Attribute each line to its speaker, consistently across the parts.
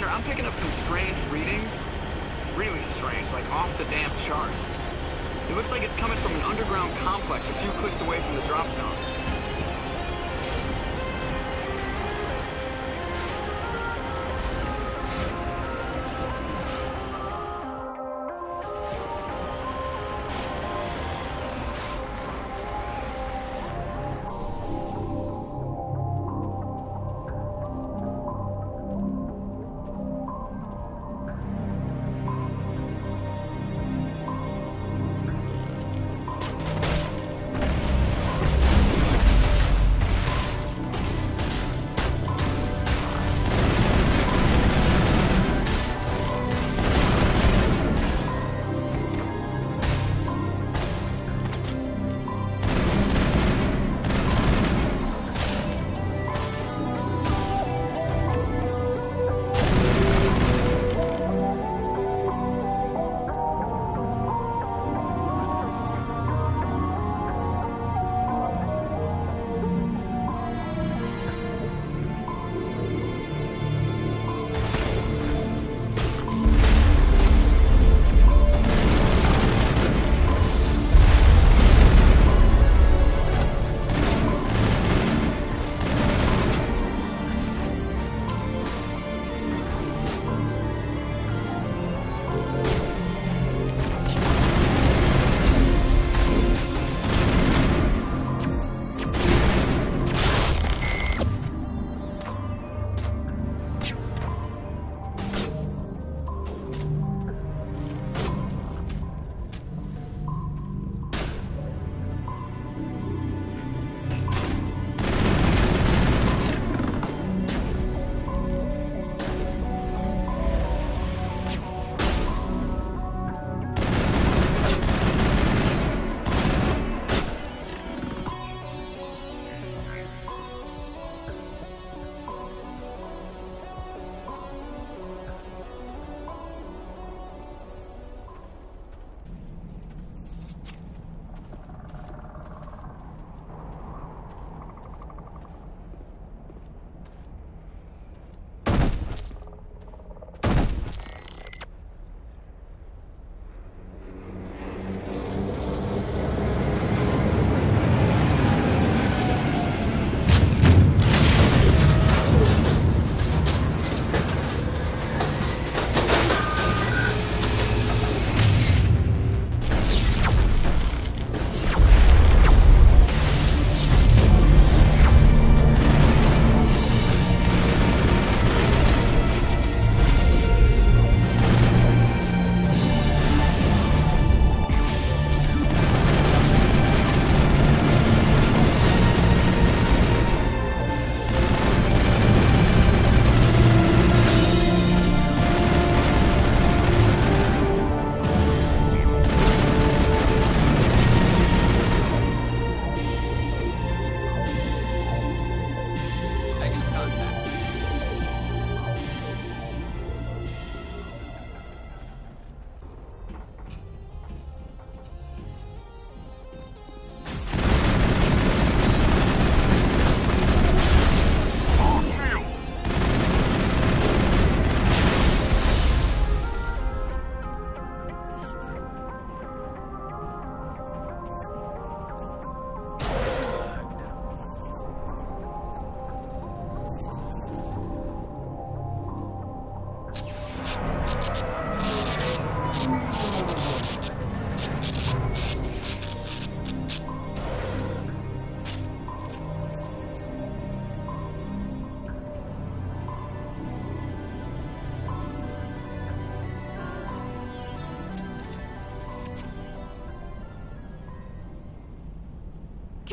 Speaker 1: I'm picking up some strange readings. Really strange, like off the damn charts. It looks like it's coming from an underground complex a few clicks away from the drop zone.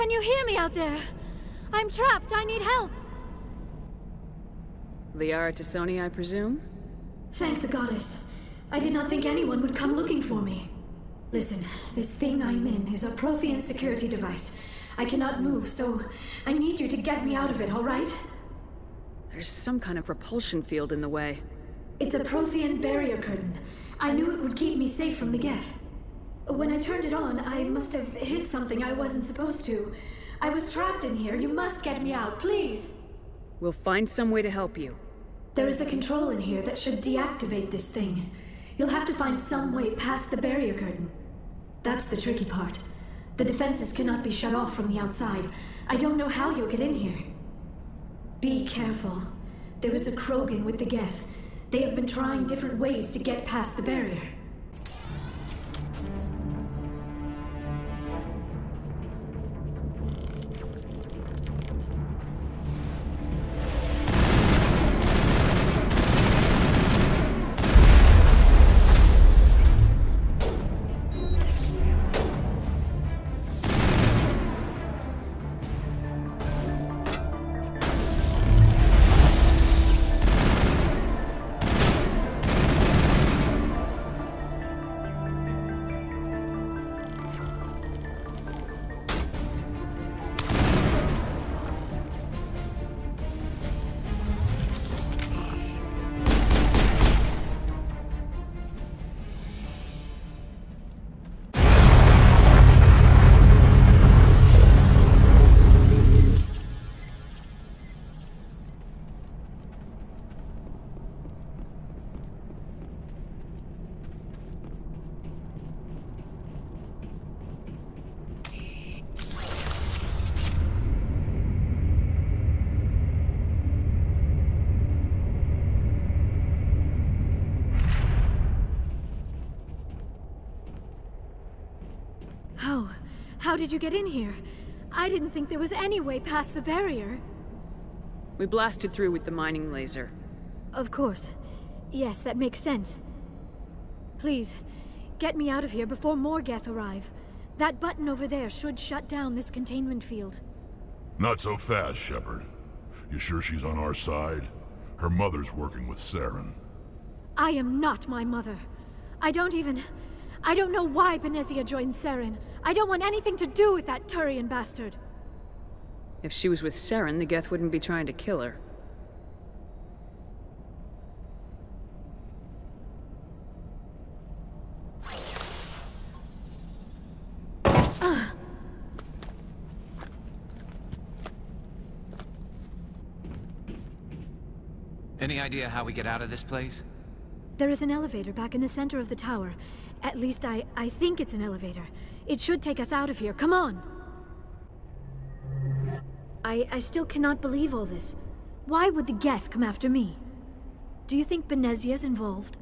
Speaker 2: Can you hear me out there? I'm trapped. I need help.
Speaker 3: Liara T'Soni, I presume?
Speaker 2: Thank the goddess. I did not think anyone would come looking for me. Listen, this thing I'm in is a Prothean security device. I cannot move, so I need you to get me out of it, all right?
Speaker 3: There's some kind of repulsion field in the way.
Speaker 2: It's a Prothean barrier curtain. I knew it would keep me safe from the Geth. When I turned it on, I must have hit something I wasn't supposed to. I was trapped in here. You must get me out, please.
Speaker 3: We'll find some way to help you.
Speaker 2: There is a control in here that should deactivate this thing. You'll have to find some way past the barrier curtain. That's the tricky part. The defenses cannot be shut off from the outside. I don't know how you'll get in here. Be careful. There is a Krogan with the Geth. They have been trying different ways to get past the barrier. How did you get in here? I didn't think there was any way past the barrier.
Speaker 3: We blasted through with the mining laser.
Speaker 2: Of course. Yes, that makes sense. Please, get me out of here before more Geth arrive. That button over there should shut down this containment field.
Speaker 4: Not so fast, Shepard. You sure she's on our side? Her mother's working with Saren.
Speaker 2: I am not my mother. I don't know why Benezia joined Saren. I don't want anything to do with that Turian bastard.
Speaker 3: If she was with Saren, the Geth wouldn't be trying to kill her.
Speaker 5: Any idea how we get out of this place?
Speaker 2: There is an elevator back in the center of the tower. At least I think it's an elevator. It should take us out of here. Come on! I still cannot believe all this. Why would the Geth come after me? Do you think Benezia's involved?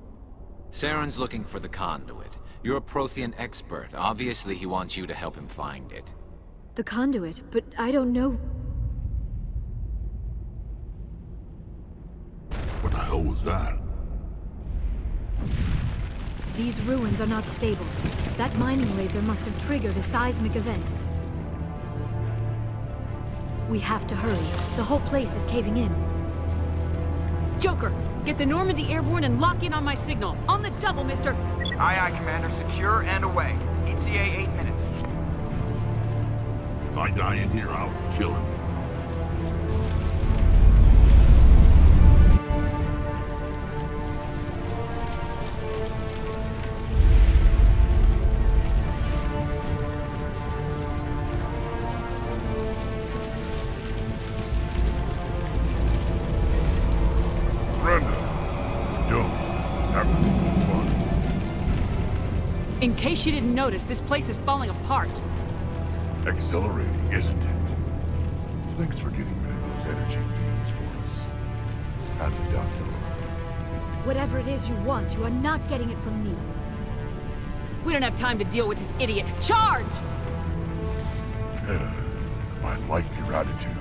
Speaker 5: Saren's looking for the conduit. You're a Prothean expert. Obviously he wants you to help him find it.
Speaker 2: The conduit? But I don't know...
Speaker 4: What the hell was that?
Speaker 2: These ruins are not stable. That mining laser must have triggered a seismic event. We have to hurry. The whole place is caving in.
Speaker 3: Joker, get the Normandy airborne and lock in on my signal. On the double, mister!
Speaker 1: Aye, aye, Commander. Secure and away. ETA 8 minutes.
Speaker 4: If I die in here, I'll kill him.
Speaker 3: In case you didn't notice, this place is falling apart.
Speaker 4: Exhilarating, isn't it? Thanks for getting rid of those energy fields for us. Hand the doctor over.
Speaker 2: Whatever it is you want, you are not getting it from me.
Speaker 3: We don't have time to deal with this idiot. Charge!
Speaker 4: I like your attitude.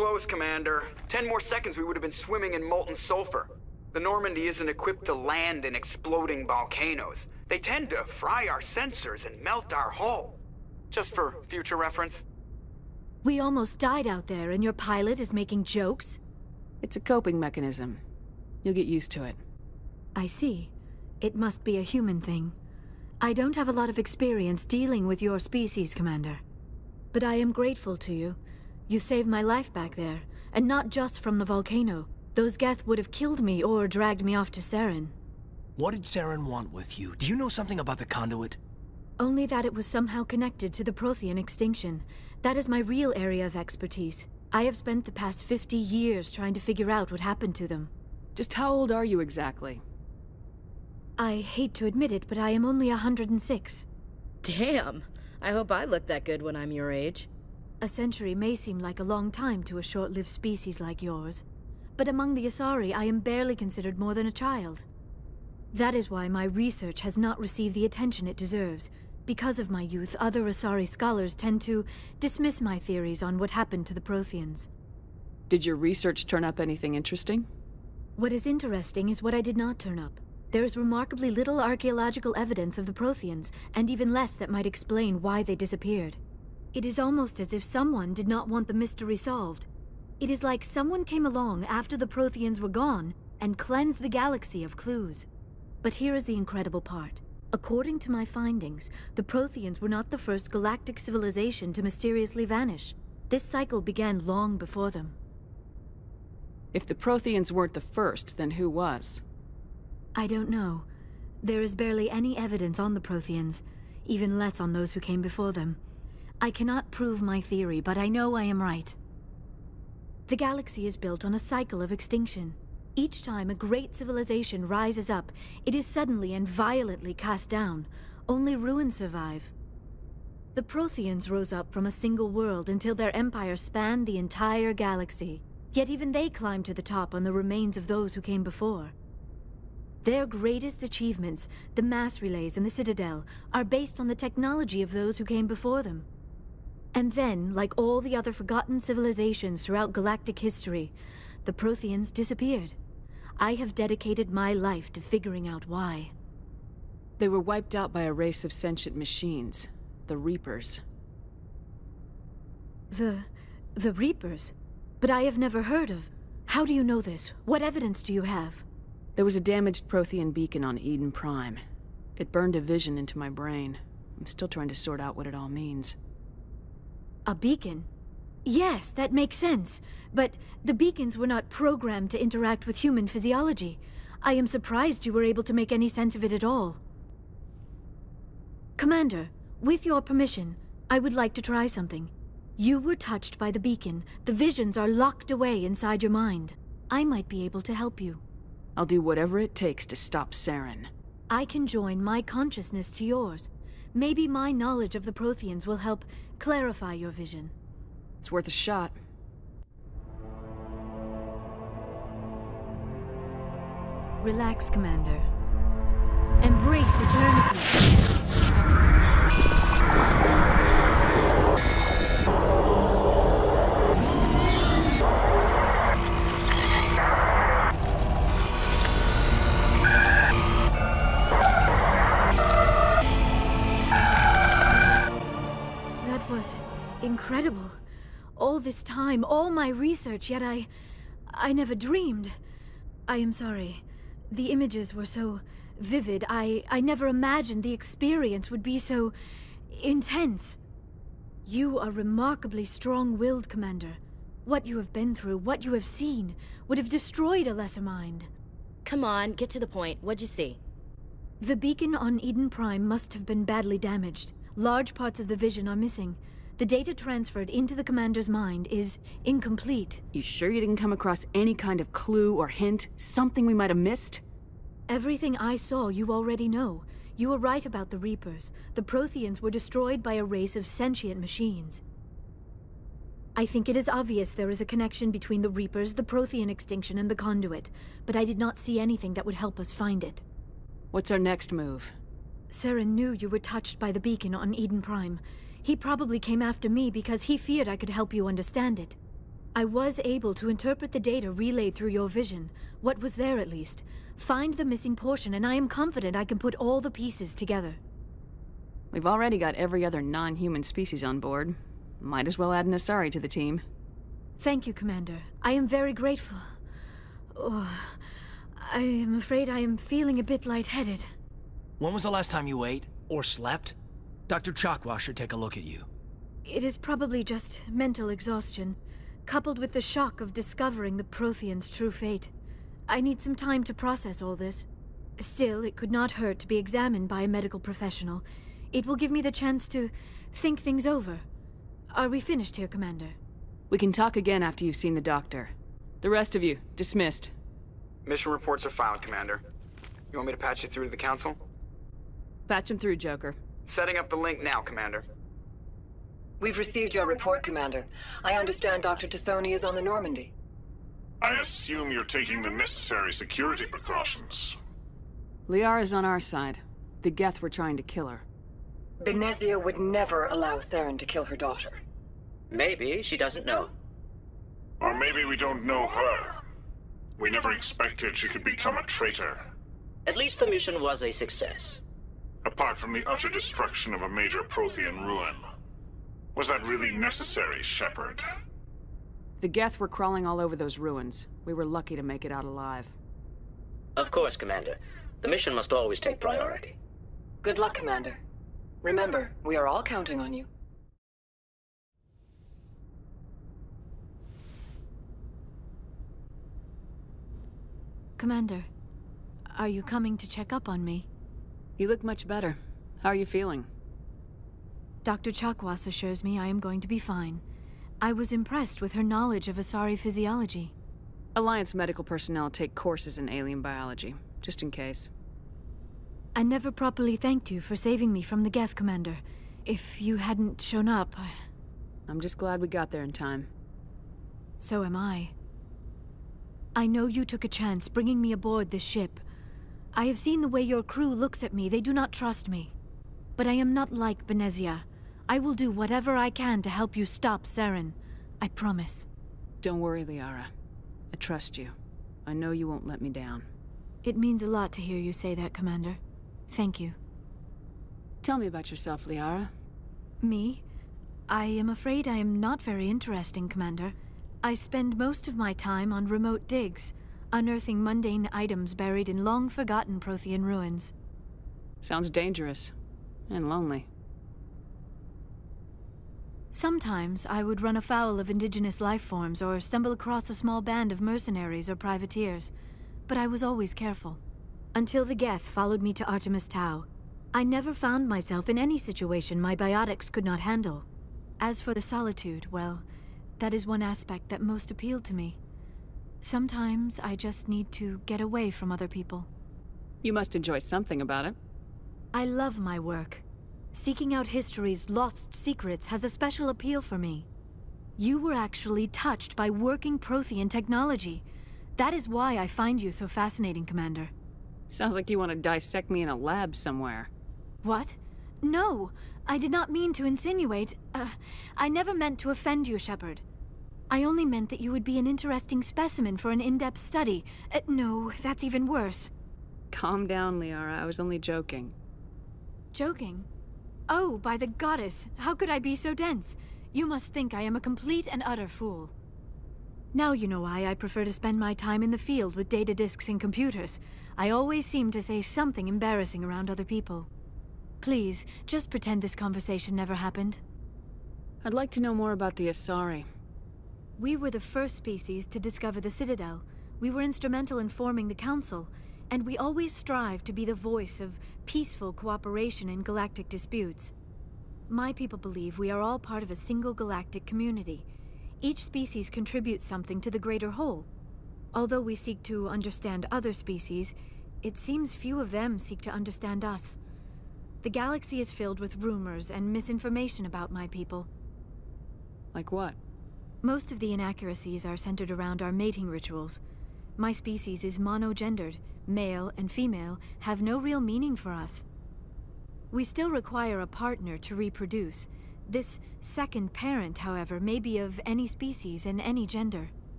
Speaker 1: close, Commander. 10 more seconds we would have been swimming in molten sulfur. The Normandy isn't equipped to land in exploding volcanoes. They tend to fry our sensors and melt our hull. Just for future reference.
Speaker 2: We almost died out there, and your pilot is making jokes?
Speaker 3: It's a coping mechanism. You'll get used to it.
Speaker 2: I see. It must be a human thing. I don't have a lot of experience dealing with your species, Commander. But I am grateful to you. You saved my life back there, and not just from the volcano. Those Geth would have killed me or dragged me off to Saren.
Speaker 6: What did Saren want with you? Do you know something about the conduit?
Speaker 2: Only that it was somehow connected to the Prothean extinction. That is my real area of expertise. I have spent the past 50 years trying to figure out what happened to them.
Speaker 3: Just how old are you exactly?
Speaker 2: I hate to admit it, but I am only 106.
Speaker 7: Damn! I hope I look that good when I'm your age.
Speaker 2: A century may seem like a long time to a short-lived species like yours. But among the Asari, I am barely considered more than a child. That is why my research has not received the attention it deserves. Because of my youth, other Asari scholars tend to dismiss my theories on what happened to the Protheans.
Speaker 3: Did your research turn up anything interesting?
Speaker 2: What is interesting is what I did not turn up. There is remarkably little archaeological evidence of the Protheans, and even less that might explain why they disappeared. It is almost as if someone did not want the mystery solved. It is like someone came along after the Protheans were gone and cleansed the galaxy of clues. But here is the incredible part. According to my findings, the Protheans were not the first galactic civilization to mysteriously vanish. This cycle began long before them.
Speaker 3: If the Protheans weren't the first, then who was?
Speaker 2: I don't know. There is barely any evidence on the Protheans, even less on those who came before them. I cannot prove my theory, but I know I am right. The galaxy is built on a cycle of extinction. Each time a great civilization rises up, it is suddenly and violently cast down. Only ruins survive. The Protheans rose up from a single world until their empire spanned the entire galaxy. Yet even they climbed to the top on the remains of those who came before. Their greatest achievements, the mass relays and the Citadel, are based on the technology of those who came before them. And then, like all the other forgotten civilizations throughout galactic history, the Protheans disappeared. I have dedicated my life to figuring out why.
Speaker 3: They were wiped out by a race of sentient machines, the Reapers.
Speaker 2: The Reapers? But I have never heard of. How do you know this? What evidence do you have?
Speaker 3: There was a damaged Prothean beacon on Eden Prime. It burned a vision into my brain. I'm still trying to sort out what it all means.
Speaker 2: A beacon? Yes, that makes sense. But the beacons were not programmed to interact with human physiology. I am surprised you were able to make any sense of it at all. Commander, with your permission, I would like to try something. You were touched by the beacon. The visions are locked away inside your mind. I might be able to help you.
Speaker 3: I'll do whatever it takes to stop Saren.
Speaker 2: I can join my consciousness to yours. Maybe my knowledge of the Protheans will help clarify your vision.
Speaker 3: It's worth a shot.
Speaker 2: Relax, Commander. Embrace eternity. That was incredible. All this time, all my research, yet I never dreamed. I am sorry. The images were so vivid. I never imagined the experience would be so intense. You are remarkably strong-willed, Commander. What you have been through, what you have seen, would have destroyed a lesser mind.
Speaker 7: Come on, get to the point. What'd you see?
Speaker 2: The beacon on Eden Prime must have been badly damaged. Large parts of the vision are missing. The data transferred into the Commander's mind is incomplete.
Speaker 3: You sure you didn't come across any kind of clue or hint? Something we might have missed?
Speaker 2: Everything I saw you already know. You were right about the Reapers. The Protheans were destroyed by a race of sentient machines. I think it is obvious there is a connection between the Reapers, the Prothean extinction, and the conduit, but I did not see anything that would help us find it.
Speaker 3: What's our next move?
Speaker 2: Saren knew you were touched by the beacon on Eden Prime. He probably came after me because he feared I could help you understand it. I was able to interpret the data relayed through your vision, what was there at least, find the missing portion, and I am confident I can put all the pieces together.
Speaker 3: We've already got every other non-human species on board. Might as well add an Asari to the team.
Speaker 2: Thank you, Commander. I am very grateful. Oh, I am afraid I am feeling a bit lightheaded.
Speaker 6: When was the last time you ate? Or slept? Dr. Chakwa should take a look at you.
Speaker 2: It is probably just mental exhaustion, coupled with the shock of discovering the Prothean's true fate. I need some time to process all this. Still, it could not hurt to be examined by a medical professional. It will give me the chance to think things over. Are we finished here, Commander?
Speaker 3: We can talk again after you've seen the doctor. The rest of you, dismissed.
Speaker 1: Mission reports are filed, Commander. You want me to patch you through to the Council?
Speaker 3: Patch him through, Joker.
Speaker 1: Setting up the link now, Commander.
Speaker 8: We've received your report, Commander. I understand Dr. T'Soni is on the Normandy.
Speaker 9: I assume you're taking the necessary security precautions.
Speaker 3: Liara's on our side. The Geth were trying to kill her.
Speaker 8: Benezia would never allow Saren to kill her daughter.
Speaker 10: Maybe she doesn't know.
Speaker 9: Or maybe we don't know her. We never expected she could become a traitor.
Speaker 10: At least the mission was a success.
Speaker 9: Apart from the utter destruction of a major Prothean ruin. Was that really necessary, Shepard?
Speaker 3: The Geth were crawling all over those ruins. We were lucky to make it out alive.
Speaker 10: Of course, Commander. The mission must always take priority.
Speaker 8: Good luck, Commander. Remember, we are all counting on you.
Speaker 2: Commander, are you coming to check up on me?
Speaker 3: You look much better. How are you feeling?
Speaker 2: Dr. Chakwas assures me I am going to be fine. I was impressed with her knowledge of Asari physiology.
Speaker 3: Alliance medical personnel take courses in alien biology, just in case.
Speaker 2: I never properly thanked you for saving me from the Geth, Commander. If you hadn't shown up,
Speaker 3: I'm just glad we got there in time.
Speaker 2: So am I. I know you took a chance bringing me aboard this ship. I have seen the way your crew looks at me. They do not trust me. But I am not like Benezia. I will do whatever I can to help you stop Saren. I promise.
Speaker 3: Don't worry, Liara. I trust you. I know you won't let me down.
Speaker 2: It means a lot to hear you say that, Commander. Thank you.
Speaker 3: Tell me about yourself, Liara.
Speaker 2: Me? I am afraid I am not very interesting, Commander. I spend most of my time on remote digs, unearthing mundane items buried in long-forgotten Prothean ruins.
Speaker 3: Sounds dangerous. And lonely.
Speaker 2: Sometimes I would run afoul of indigenous life forms or stumble across a small band of mercenaries or privateers, but I was always careful. Until the Geth followed me to Artemis Tau, I never found myself in any situation my biotics could not handle. As for the solitude, well, that is one aspect that most appealed to me. Sometimes I just need to get away from other people.
Speaker 3: You must enjoy something about it.
Speaker 2: I love my work. Seeking out history's lost secrets has a special appeal for me. You were actually touched by working Prothean technology. That is why I find you so fascinating, Commander.
Speaker 3: Sounds like you want to dissect me in a lab somewhere.
Speaker 2: What? No, I did not mean to insinuate. I never meant to offend you, Shepard. I only meant that you would be an interesting specimen for an in-depth study. No, that's even worse.
Speaker 3: Calm down, Liara. I was only joking.
Speaker 2: Joking? Oh, by the goddess, how could I be so dense? You must think I am a complete and utter fool. Now you know why I prefer to spend my time in the field with data disks and computers. I always seem to say something embarrassing around other people. Please, just pretend this conversation never happened.
Speaker 3: I'd like to know more about the Asari.
Speaker 2: We were the first species to discover the Citadel. We were instrumental in forming the Council, and we always strive to be the voice of peaceful cooperation in galactic disputes. My people believe we are all part of a single galactic community. Each species contributes something to the greater whole. Although we seek to understand other species, it seems few of them seek to understand us. The galaxy is filled with rumors and misinformation about my people.
Speaker 3: Like what?
Speaker 2: Most of the inaccuracies are centered around our mating rituals. My species is monogendered. Male and female have no real meaning for us. We still require a partner to reproduce. This second parent, however, may be of any species and any gender.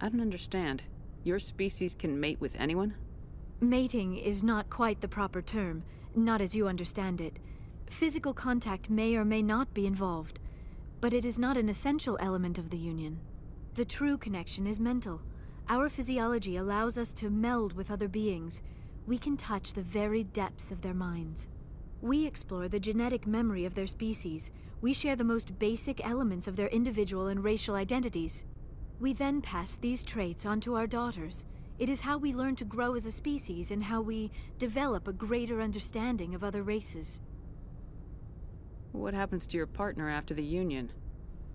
Speaker 3: I don't understand. Your species can mate with anyone?
Speaker 2: Mating is not quite the proper term, not as you understand it. Physical contact may or may not be involved, but it is not an essential element of the union. The true connection is mental. Our physiology allows us to meld with other beings. We can touch the very depths of their minds. We explore the genetic memory of their species. We share the most basic elements of their individual and racial identities. We then pass these traits on to our daughters. It is how we learn to grow as a species and how we develop a greater understanding of other races.
Speaker 3: What happens to your partner after the union?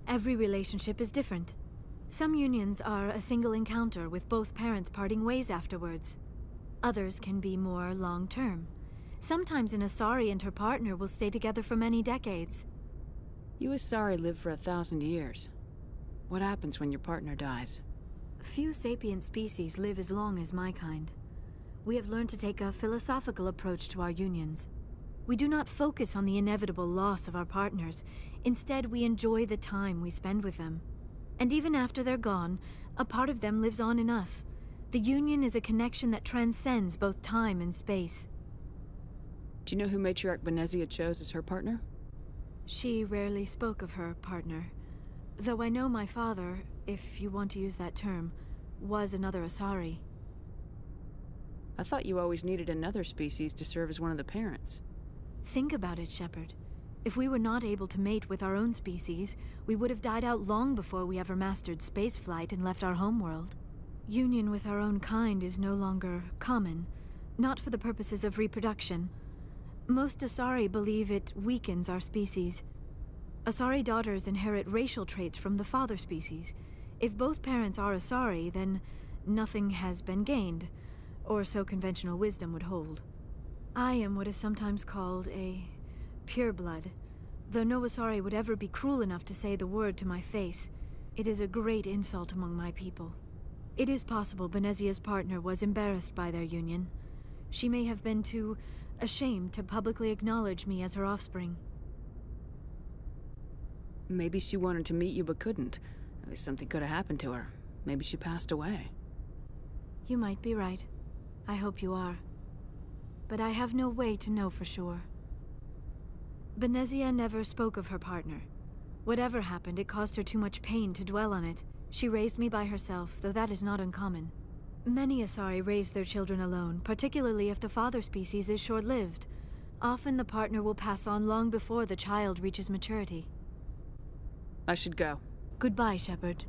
Speaker 2: Every relationship is different. Some unions are a single encounter with both parents parting ways afterwards. Others can be more long-term. Sometimes an Asari and her partner will stay together for many decades.
Speaker 3: You Asari live for 1,000 years. What happens when your partner dies?
Speaker 2: Few sapient species live as long as my kind. We have learned to take a philosophical approach to our unions. We do not focus on the inevitable loss of our partners. Instead, we enjoy the time we spend with them. And even after they're gone, a part of them lives on in us. The union is a connection that transcends both time and space.
Speaker 3: Do you know who Matriarch Benezia chose as her partner?
Speaker 2: She rarely spoke of her partner. Though I know my father, if you want to use that term, was another Asari.
Speaker 3: I thought you always needed another species to serve as one of the parents.
Speaker 2: Think about it, Shepard. If we were not able to mate with our own species, we would have died out long before we ever mastered spaceflight and left our homeworld. Union with our own kind is no longer common, not for the purposes of reproduction. Most Asari believe it weakens our species. Asari daughters inherit racial traits from the father species. If both parents are Asari, then nothing has been gained, or so conventional wisdom would hold. I am what is sometimes called a pureblood, though no Asari would ever be cruel enough to say the word to my face. It is a great insult among my people. It is possible Benezia's partner was embarrassed by their union. She may have been too ashamed to publicly acknowledge me as her offspring.
Speaker 3: Maybe she wanted to meet you but couldn't. Something could have happened to her. Maybe she passed away.
Speaker 2: You might be right. I hope you are. But I have no way to know for sure. Benezia never spoke of her partner. Whatever happened, it caused her too much pain to dwell on it. She raised me by herself, though that is not uncommon. Many Asari raise their children alone, particularly if the father species is short-lived. Often the partner will pass on long before the child reaches maturity.
Speaker 3: I should go.
Speaker 2: Goodbye, Shepard.